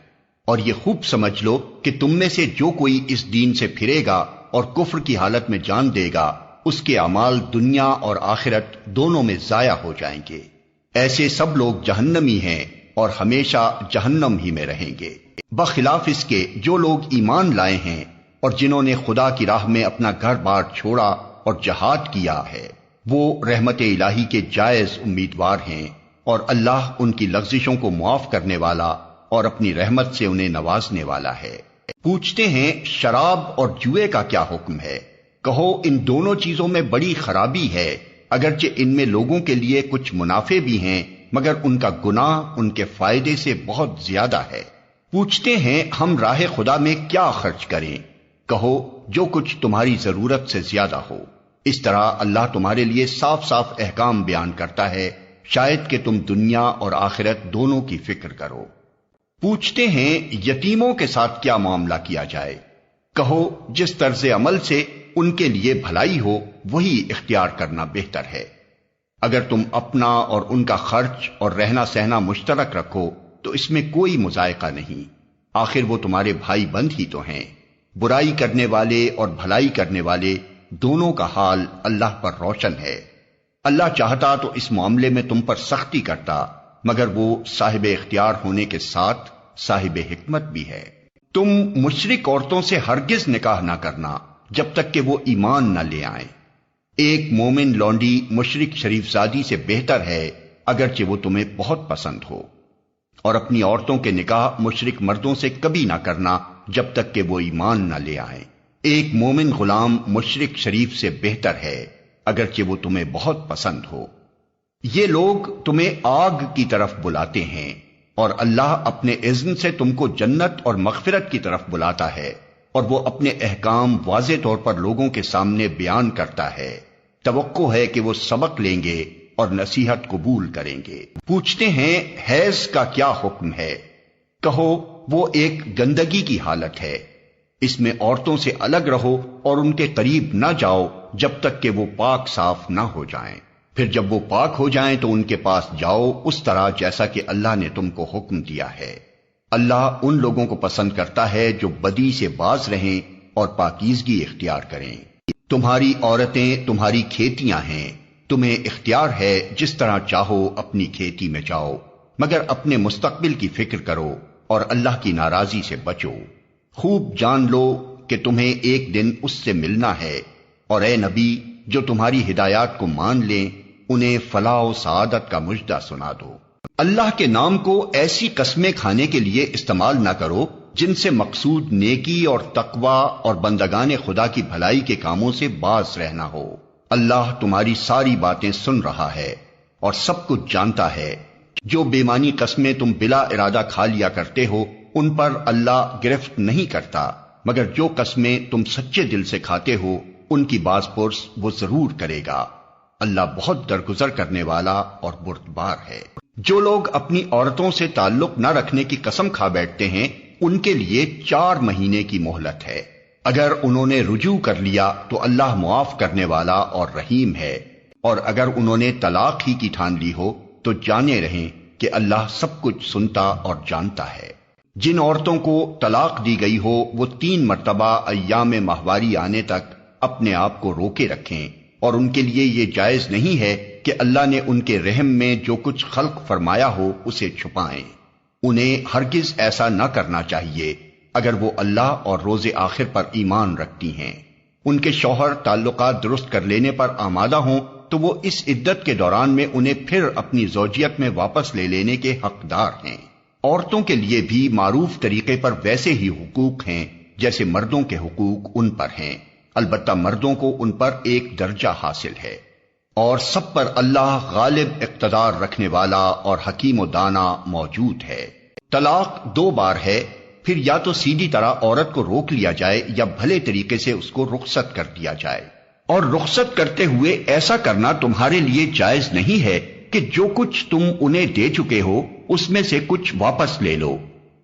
اور یہ خوب سمجھ لو کہ تم میں سے جو کوئی اس دین سے پھرے گا اور کفر کی حالت میں جان دے گا، اس کے اعمال دنیا اور آخرت دونوں میں ضائع ہو جائیں گے۔ ایسے سب لوگ جہنمی ہیں اور ہمیشہ جہنم ہی میں رہیں گے، بخلاف اس کے جو لوگ ایمان لائے ہیں اور جنہوں نے خدا کی راہ میں اپنا گھر بار چھوڑا اور جہاد کیا ہے، وہ رحمت الہی کے جائز امیدوار ہیں، اور اللہ ان کی لغزشوں کو معاف کرنے والا اور اپنی رحمت سے انہیں نوازنے والا ہے۔ پوچھتے ہیں شراب اور جوئے کا کیا حکم ہے؟ کہو ان دونوں چیزوں میں بڑی خرابی ہے، اگرچہ ان میں لوگوں کے لیے کچھ منافع بھی ہیں، مگر ان کا گناہ ان کے فائدے سے بہت زیادہ ہے۔ پوچھتے ہیں ہم راہ خدا میں کیا خرچ کریں؟ کہو جو کچھ تمہاری ضرورت سے زیادہ ہو۔ اس طرح اللہ تمہارے لیے صاف صاف احکام بیان کرتا ہے، شاید کہ تم دنیا اور آخرت دونوں کی فکر کرو۔ پوچھتے ہیں یتیموں کے ساتھ کیا معاملہ کیا جائے؟ کہو جس طرز عمل سے ان کے لیے بھلائی ہو وہی اختیار کرنا بہتر ہے۔ اگر تم اپنا اور ان کا خرچ اور رہنا سہنا مشترک رکھو تو اس میں کوئی مذائقہ نہیں، آخر وہ تمہارے بھائی بند ہی تو ہیں۔ برائی کرنے والے اور بھلائی کرنے والے دونوں کا حال اللہ پر روشن ہے۔ اللہ چاہتا تو اس معاملے میں تم پر سختی کرتا، مگر وہ صاحب اختیار ہونے کے ساتھ صاحب حکمت بھی ہے۔ تم مشرک عورتوں سے ہرگز نکاح نہ کرنا جب تک کہ وہ ایمان نہ لے آئیں۔ ایک مومن لونڈی مشرک شریف زادی سے بہتر ہے، اگرچہ وہ تمہیں بہت پسند ہو، اور اپنی عورتوں کے نکاح مشرک مردوں سے کبھی نہ کرنا جب تک کہ وہ ایمان نہ لے آئیں۔ ایک مومن غلام مشرک شریف سے بہتر ہے، اگرچہ وہ تمہیں بہت پسند ہو۔ یہ لوگ تمہیں آگ کی طرف بلاتے ہیں، اور اللہ اپنے اذن سے تم کو جنت اور مغفرت کی طرف بلاتا ہے، اور وہ اپنے احکام واضح طور پر لوگوں کے سامنے بیان کرتا ہے۔ توقع ہے کہ وہ سبق لیں گے اور نصیحت قبول کریں گے۔ پوچھتے ہیں حیض کا کیا حکم ہے؟ کہو وہ ایک گندگی کی حالت ہے، اس میں عورتوں سے الگ رہو اور ان کے قریب نہ جاؤ جب تک کہ وہ پاک صاف نہ ہو جائیں، پھر جب وہ پاک ہو جائیں تو ان کے پاس جاؤ اس طرح جیسا کہ اللہ نے تم کو حکم دیا ہے۔ اللہ ان لوگوں کو پسند کرتا ہے جو بدی سے باز رہیں اور پاکیزگی اختیار کریں۔ تمہاری عورتیں تمہاری کھیتیاں ہیں، تمہیں اختیار ہے جس طرح چاہو اپنی کھیتی میں جاؤ، مگر اپنے مستقبل کی فکر کرو اور اللہ کی ناراضی سے بچو۔ خوب جان لو کہ تمہیں ایک دن اس سے ملنا ہے، اور اے نبی جو تمہاری ہدایات کو مان لیں انہیں فلاح و سعادت کا مژدہ سنا دو۔ اللہ کے نام کو ایسی قسمیں کھانے کے لیے استعمال نہ کرو جن سے مقصود نیکی اور تقوی اور بندگان خدا کی بھلائی کے کاموں سے باز رہنا ہو۔ اللہ تمہاری ساری باتیں سن رہا ہے اور سب کچھ جانتا ہے۔ جو بے معنی قسمیں تم بلا ارادہ کھا لیا کرتے ہو ان پر اللہ گرفت نہیں کرتا، مگر جو قسمیں تم سچے دل سے کھاتے ہو ان کی باز پرس وہ ضرور کرے گا۔ اللہ بہت درگزر کرنے والا اور بردبار ہے۔ جو لوگ اپنی عورتوں سے تعلق نہ رکھنے کی قسم کھا بیٹھتے ہیں ان کے لیے 4 مہینے کی مہلت ہے۔ اگر انہوں نے رجوع کر لیا تو اللہ معاف کرنے والا اور رحیم ہے، اور اگر انہوں نے طلاق ہی کی ٹھان لی ہو تو جانے رہیں کہ اللہ سب کچھ سنتا اور جانتا ہے۔ جن عورتوں کو طلاق دی گئی ہو وہ 3 مرتبہ ایام ماہواری آنے تک اپنے آپ کو روکے رکھیں، اور ان کے لیے یہ جائز نہیں ہے کہ اللہ نے ان کے رحم میں جو کچھ خلق فرمایا ہو اسے چھپائیں۔ انہیں ہرگز ایسا نہ کرنا چاہیے اگر وہ اللہ اور روز آخر پر ایمان رکھتی ہیں۔ ان کے شوہر تعلقات درست کر لینے پر آمادہ ہوں تو وہ اس عدت کے دوران میں انہیں پھر اپنی زوجیت میں واپس لے لینے کے حقدار ہیں۔ عورتوں کے لیے بھی معروف طریقے پر ویسے ہی حقوق ہیں جیسے مردوں کے حقوق ان پر ہیں، البتہ مردوں کو ان پر ایک درجہ حاصل ہے، اور سب پر اللہ غالب اقتدار رکھنے والا اور حکیم و دانا موجود ہے۔ طلاق 2 بار ہے، پھر یا تو سیدھی طرح عورت کو روک لیا جائے یا بھلے طریقے سے اس کو رخصت کر دیا جائے، اور رخصت کرتے ہوئے ایسا کرنا تمہارے لیے جائز نہیں ہے کہ جو کچھ تم انہیں دے چکے ہو اس میں سے کچھ واپس لے لو۔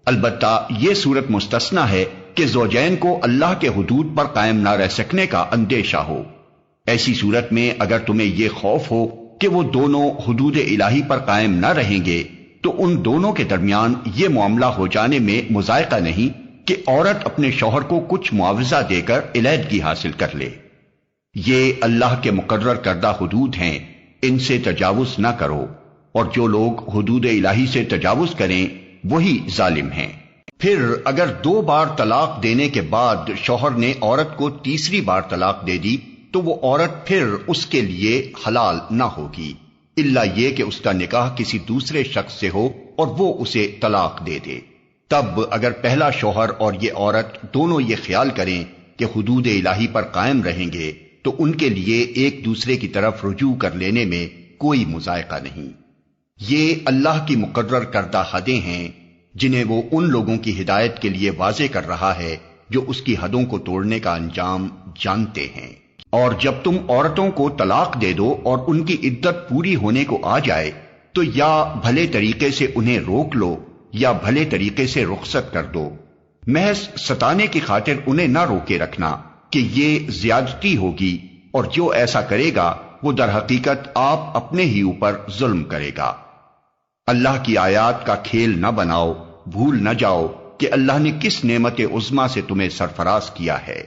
البتہ یہ صورت مستثنی ہے کہ زوجین کو اللہ کے حدود پر قائم نہ رہ سکنے کا اندیشہ ہو۔ ایسی صورت میں اگر تمہیں یہ خوف ہو کہ وہ دونوں حدود الہی پر قائم نہ رہیں گے تو ان دونوں کے درمیان یہ معاملہ ہو جانے میں مضائقہ نہیں کہ عورت اپنے شوہر کو کچھ معاوضہ دے کر علیحدگی حاصل کر لے۔ یہ اللہ کے مقرر کردہ حدود ہیں، ان سے تجاوز نہ کرو، اور جو لوگ حدود الہی سے تجاوز کریں وہی ظالم ہیں۔ پھر اگر 2 بار طلاق دینے کے بعد شوہر نے عورت کو تیسری بار طلاق دے دی تو وہ عورت پھر اس کے لیے حلال نہ ہوگی، الا یہ کہ اس کا نکاح کسی دوسرے شخص سے ہو اور وہ اسے طلاق دے دے۔ تب اگر پہلا شوہر اور یہ عورت دونوں یہ خیال کریں کہ حدود الہی پر قائم رہیں گے تو ان کے لیے ایک دوسرے کی طرف رجوع کر لینے میں کوئی مضائقہ نہیں۔ یہ اللہ کی مقرر کردہ حدیں ہیں جنہیں وہ ان لوگوں کی ہدایت کے لیے واضح کر رہا ہے جو اس کی حدوں کو توڑنے کا انجام جانتے ہیں۔ اور جب تم عورتوں کو طلاق دے دو اور ان کی عدت پوری ہونے کو آ جائے تو یا بھلے طریقے سے انہیں روک لو یا بھلے طریقے سے رخصت کر دو، محض ستانے کی خاطر انہیں نہ روکے رکھنا کہ یہ زیادتی ہوگی، اور جو ایسا کرے گا وہ در حقیقت آپ اپنے ہی اوپر ظلم کرے گا۔ اللہ کی آیات کا کھیل نہ بناؤ، بھول نہ جاؤ کہ اللہ نے کس نعمت عظمیٰ سے تمہیں سرفراز کیا ہے۔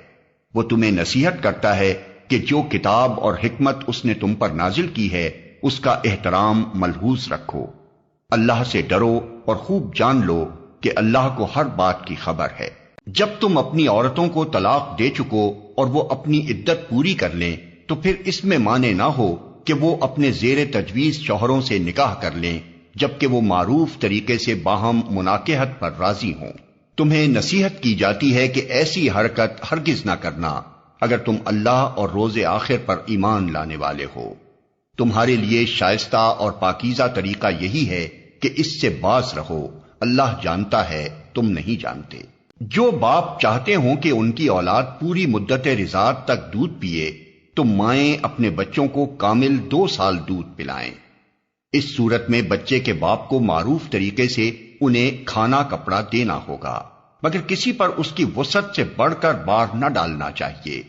وہ تمہیں نصیحت کرتا ہے کہ جو کتاب اور حکمت اس نے تم پر نازل کی ہے اس کا احترام ملحوظ رکھو۔ اللہ سے ڈرو اور خوب جان لو کہ اللہ کو ہر بات کی خبر ہے۔ جب تم اپنی عورتوں کو طلاق دے چکو اور وہ اپنی عدت پوری کر لیں تو پھر اس میں مانے نہ ہو کہ وہ اپنے زیر تجویز شوہروں سے نکاح کر لیں جبکہ وہ معروف طریقے سے باہم مناکحت پر راضی ہوں۔ تمہیں نصیحت کی جاتی ہے کہ ایسی حرکت ہرگز نہ کرنا اگر تم اللہ اور روز آخر پر ایمان لانے والے ہو۔ تمہارے لیے شائستہ اور پاکیزہ طریقہ یہی ہے کہ اس سے باز رہو، اللہ جانتا ہے تم نہیں جانتے۔ جو باپ چاہتے ہوں کہ ان کی اولاد پوری مدت رضاعت تک دودھ پیے تو مائیں اپنے بچوں کو کامل 2 سال دودھ پلائیں۔ اس صورت میں بچے کے باپ کو معروف طریقے سے انہیں کھانا کپڑا دینا ہوگا، مگر کسی پر اس کی وسعت سے بڑھ کر بار نہ ڈالنا چاہیے۔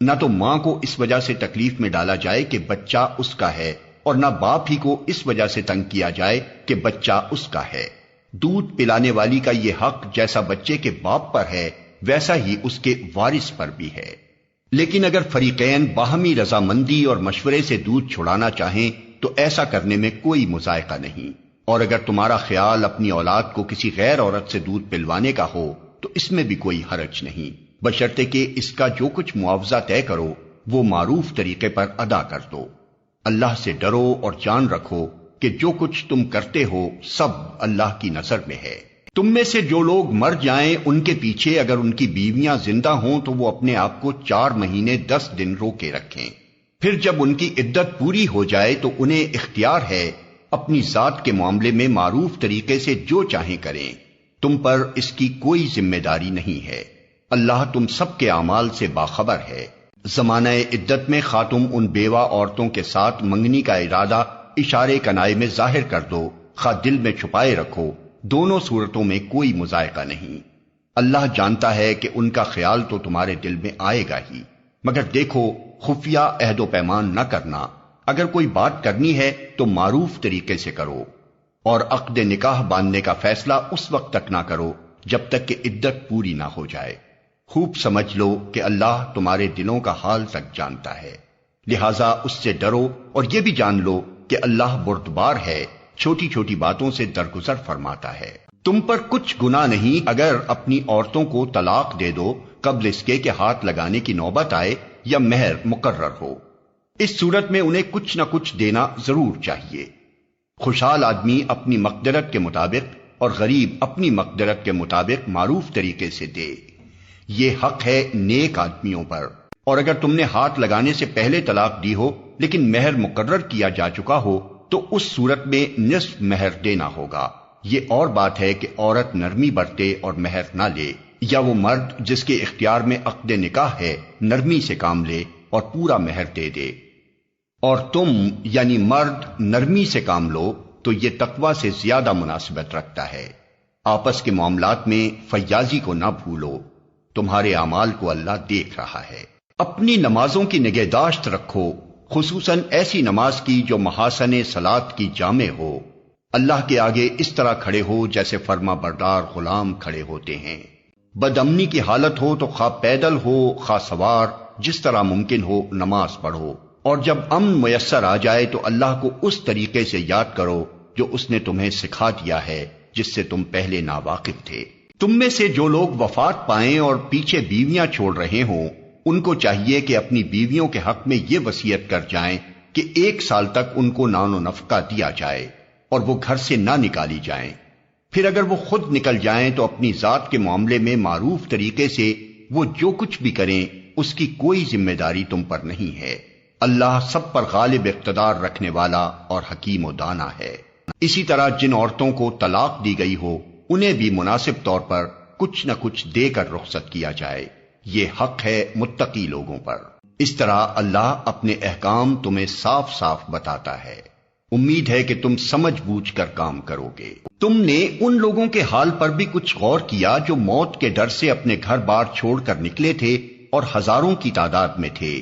نہ تو ماں کو اس وجہ سے تکلیف میں ڈالا جائے کہ بچہ اس کا ہے، اور نہ باپ ہی کو اس وجہ سے تنگ کیا جائے کہ بچہ اس کا ہے۔ دودھ پلانے والی کا یہ حق جیسا بچے کے باپ پر ہے ویسا ہی اس کے وارث پر بھی ہے۔ لیکن اگر فریقین باہمی رضامندی اور مشورے سے دودھ چھڑانا چاہیں تو ایسا کرنے میں کوئی مضائقہ نہیں، اور اگر تمہارا خیال اپنی اولاد کو کسی غیر عورت سے دودھ پلوانے کا ہو تو اس میں بھی کوئی حرج نہیں، بشرطے کہ اس کا جو کچھ معاوضہ طے کرو وہ معروف طریقے پر ادا کر دو۔ اللہ سے ڈرو اور جان رکھو کہ جو کچھ تم کرتے ہو سب اللہ کی نظر میں ہے۔ تم میں سے جو لوگ مر جائیں ان کے پیچھے اگر ان کی بیویاں زندہ ہوں تو وہ اپنے آپ کو 4 مہینے 10 دن روکے رکھیں، پھر جب ان کی عدت پوری ہو جائے تو انہیں اختیار ہے اپنی ذات کے معاملے میں معروف طریقے سے جو چاہیں کریں، تم پر اس کی کوئی ذمہ داری نہیں ہے۔ اللہ تم سب کے اعمال سے باخبر ہے۔ زمانہ عدت میں خاتم ان بیوہ عورتوں کے ساتھ منگنی کا ارادہ اشارے کنائے میں ظاہر کر دو، خواہ دل میں چھپائے رکھو، دونوں صورتوں میں کوئی مضائقہ نہیں۔ اللہ جانتا ہے کہ ان کا خیال تو تمہارے دل میں آئے گا ہی، مگر دیکھو خفیہ عہد و پیمان نہ کرنا، اگر کوئی بات کرنی ہے تو معروف طریقے سے کرو، اور عقد نکاح باندھنے کا فیصلہ اس وقت تک نہ کرو جب تک کہ عدت پوری نہ ہو جائے۔ خوب سمجھ لو کہ اللہ تمہارے دلوں کا حال تک جانتا ہے، لہذا اس سے ڈرو اور یہ بھی جان لو کہ اللہ بردبار ہے، چھوٹی چھوٹی باتوں سے درگزر فرماتا ہے۔ تم پر کچھ گناہ نہیں اگر اپنی عورتوں کو طلاق دے دو قبل اس کے کہ ہاتھ لگانے کی نوبت آئے یا مہر مقرر ہو۔ اس صورت میں انہیں کچھ نہ کچھ دینا ضرور چاہیے۔ خوشحال آدمی اپنی مقدرت کے مطابق اور غریب اپنی مقدرت کے مطابق معروف طریقے سے دے، یہ حق ہے نیک آدمیوں پر۔ اور اگر تم نے ہاتھ لگانے سے پہلے طلاق دی ہو لیکن مہر مقرر کیا جا چکا ہو تو اس صورت میں نصف مہر دینا ہوگا۔ یہ اور بات ہے کہ عورت نرمی برتے اور مہر نہ لے، یا وہ مرد جس کے اختیار میں عقد نکاح ہے نرمی سے کام لے اور پورا مہر دے دے۔ اور تم یعنی مرد نرمی سے کام لو تو یہ تقوی سے زیادہ مناسبت رکھتا ہے۔ آپس کے معاملات میں فیاضی کو نہ بھولو، تمہارے اعمال کو اللہ دیکھ رہا ہے۔ اپنی نمازوں کی نگہداشت رکھو، خصوصاً ایسی نماز کی جو محاسن صلات کی جامع ہو۔ اللہ کے آگے اس طرح کھڑے ہو جیسے فرما بردار غلام کھڑے ہوتے ہیں۔ بد امنی کی حالت ہو تو خواہ پیدل ہو خواہ سوار، جس طرح ممکن ہو نماز پڑھو، اور جب امن میسر آ جائے تو اللہ کو اس طریقے سے یاد کرو جو اس نے تمہیں سکھا دیا ہے، جس سے تم پہلے ناواقف تھے۔ تم میں سے جو لوگ وفات پائیں اور پیچھے بیویاں چھوڑ رہے ہوں، ان کو چاہیے کہ اپنی بیویوں کے حق میں یہ وصیت کر جائیں کہ 1 سال تک ان کو نان و نفقہ دیا جائے اور وہ گھر سے نہ نکالی جائیں۔ پھر اگر وہ خود نکل جائیں تو اپنی ذات کے معاملے میں معروف طریقے سے وہ جو کچھ بھی کریں اس کی کوئی ذمہ داری تم پر نہیں ہے۔ اللہ سب پر غالب اقتدار رکھنے والا اور حکیم و دانا ہے۔ اسی طرح جن عورتوں کو طلاق دی گئی ہو انہیں بھی مناسب طور پر کچھ نہ کچھ دے کر رخصت کیا جائے، یہ حق ہے متقی لوگوں پر۔ اس طرح اللہ اپنے احکام تمہیں صاف صاف بتاتا ہے۔ امید ہے کہ تم سمجھ بوجھ کر کام کرو گے۔ تم نے ان لوگوں کے حال پر بھی کچھ غور کیا جو موت کے ڈر سے اپنے گھر بار چھوڑ کر نکلے تھے اور ہزاروں کی تعداد میں تھے۔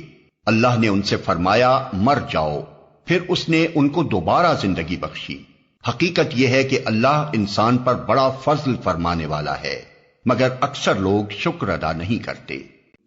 اللہ نے ان سے فرمایا مر جاؤ، پھر اس نے ان کو دوبارہ زندگی بخشی۔ حقیقت یہ ہے کہ اللہ انسان پر بڑا فضل فرمانے والا ہے، مگر اکثر لوگ شکر ادا نہیں کرتے۔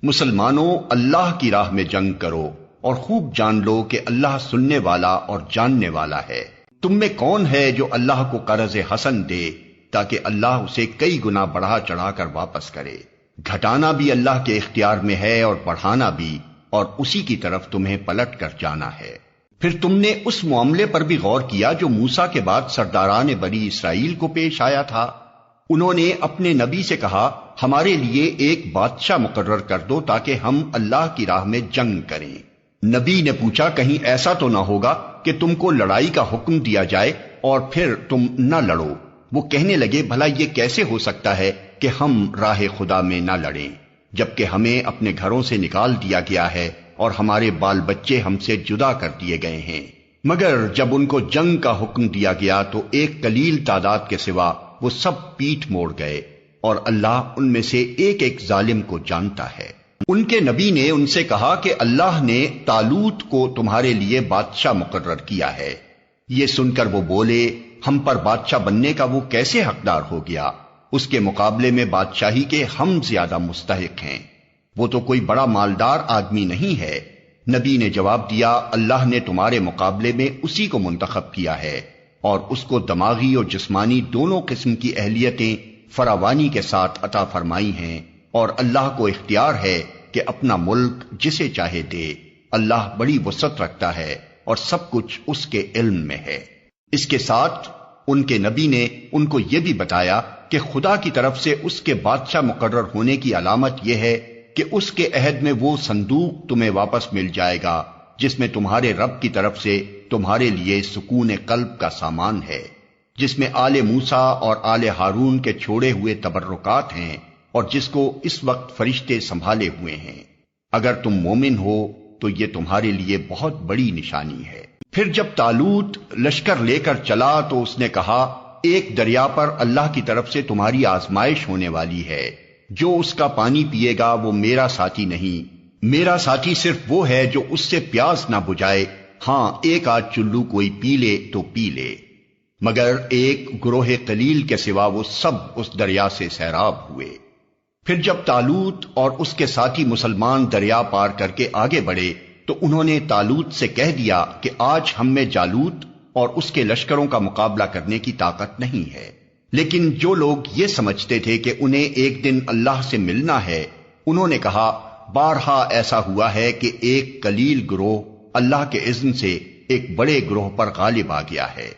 مسلمانوں، اللہ کی راہ میں جنگ کرو اور خوب جان لو کہ اللہ سننے والا اور جاننے والا ہے۔ تم میں کون ہے جو اللہ کو قرض حسن دے تاکہ اللہ اسے کئی گنا بڑھا چڑھا کر واپس کرے؟ گھٹانا بھی اللہ کے اختیار میں ہے اور بڑھانا بھی، اور اسی کی طرف تمہیں پلٹ کر جانا ہے۔ پھر تم نے اس معاملے پر بھی غور کیا جو موسیٰ کے بعد سرداران بنی اسرائیل کو پیش آیا تھا۔ انہوں نے اپنے نبی سے کہا ہمارے لیے ایک بادشاہ مقرر کر دو تاکہ ہم اللہ کی راہ میں جنگ کریں۔ نبی نے پوچھا کہیں ایسا تو نہ ہوگا کہ تم کو لڑائی کا حکم دیا جائے اور پھر تم نہ لڑو؟ وہ کہنے لگے بھلا یہ کیسے ہو سکتا ہے کہ ہم راہ خدا میں نہ لڑیں جبکہ ہمیں اپنے گھروں سے نکال دیا گیا ہے اور ہمارے بال بچے ہم سے جدا کر دیے گئے ہیں۔ مگر جب ان کو جنگ کا حکم دیا گیا تو ایک قلیل تعداد کے سوا وہ سب پیٹھ موڑ گئے، اور اللہ ان میں سے ایک ایک ظالم کو جانتا ہے۔ ان کے نبی نے ان سے کہا کہ اللہ نے طالوت کو تمہارے لیے بادشاہ مقرر کیا ہے۔ یہ سن کر وہ بولے ہم پر بادشاہ بننے کا وہ کیسے حقدار ہو گیا؟ اس کے مقابلے میں بادشاہی کے ہم زیادہ مستحق ہیں، وہ تو کوئی بڑا مالدار آدمی نہیں ہے۔ نبی نے جواب دیا اللہ نے تمہارے مقابلے میں اسی کو منتخب کیا ہے، اور اس کو دماغی اور جسمانی دونوں قسم کی اہلیتیں فراوانی کے ساتھ عطا فرمائی ہیں، اور اللہ کو اختیار ہے کہ اپنا ملک جسے چاہے دے۔ اللہ بڑی وسعت رکھتا ہے اور سب کچھ اس کے علم میں ہے۔ اس کے ساتھ ان کے نبی نے ان کو یہ بھی بتایا کہ خدا کی طرف سے اس کے بادشاہ مقرر ہونے کی علامت یہ ہے کہ اس کے عہد میں وہ صندوق تمہیں واپس مل جائے گا جس میں تمہارے رب کی طرف سے تمہارے لیے سکون قلب کا سامان ہے، جس میں آل موسیٰ اور آل ہارون کے چھوڑے ہوئے تبرکات ہیں، اور جس کو اس وقت فرشتے سنبھالے ہوئے ہیں۔ اگر تم مومن ہو تو یہ تمہارے لیے بہت بڑی نشانی ہے۔ پھر جب طالوت لشکر لے کر چلا تو اس نے کہا ایک دریا پر اللہ کی طرف سے تمہاری آزمائش ہونے والی ہے، جو اس کا پانی پیے گا وہ میرا ساتھی نہیں، میرا ساتھی صرف وہ ہے جو اس سے پیاس نہ بجھائے، ہاں ایک آدھ چلو کوئی پی لے تو پی لے۔ مگر ایک گروہ قلیل کے سوا وہ سب اس دریا سے سیراب ہوئے۔ پھر جب طالوت اور اس کے ساتھی مسلمان دریا پار کر کے آگے بڑھے تو انہوں نے طالوت سے کہہ دیا کہ آج ہم میں جالوت اور اس کے لشکروں کا مقابلہ کرنے کی طاقت نہیں ہے۔ لیکن جو لوگ یہ سمجھتے تھے کہ انہیں ایک دن اللہ سے ملنا ہے، انہوں نے کہا بارہا ایسا ہوا ہے کہ ایک قلیل گروہ اللہ کے اذن سے ایک بڑے گروہ پر غالب آ گیا ہے۔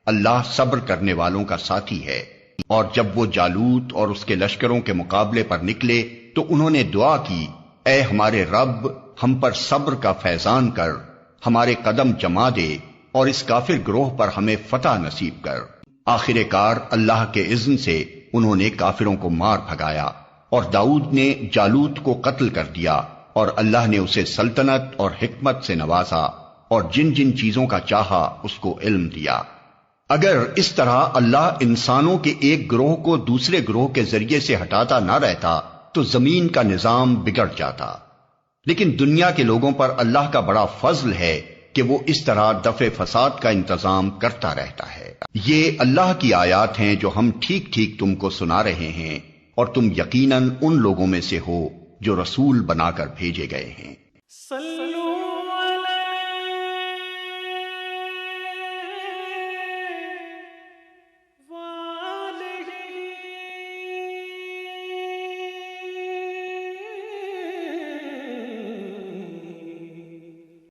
اللہ صبر کرنے والوں کا ساتھی ہے۔ اور جب وہ جالوت اور اس کے لشکروں کے مقابلے پر نکلے تو انہوں نے دعا کی اے ہمارے رب ہم پر صبر کا فیضان کر، ہمارے قدم جما دے اور اس کافر گروہ پر ہمیں فتح نصیب کر۔ آخر کار اللہ کے اذن سے انہوں نے کافروں کو مار بھگایا، اور داؤد نے جالوت کو قتل کر دیا، اور اللہ نے اسے سلطنت اور حکمت سے نوازا، اور جن جن چیزوں کا چاہا اس کو علم دیا۔ اگر اس طرح اللہ انسانوں کے ایک گروہ کو دوسرے گروہ کے ذریعے سے ہٹاتا نہ رہتا تو زمین کا نظام بگڑ جاتا، لیکن دنیا کے لوگوں پر اللہ کا بڑا فضل ہے کہ وہ اس طرح دفع فساد کا انتظام کرتا رہتا ہے۔ یہ اللہ کی آیات ہیں جو ہم ٹھیک ٹھیک تم کو سنا رہے ہیں، اور تم یقیناً ان لوگوں میں سے ہو جو رسول بنا کر بھیجے گئے ہیں۔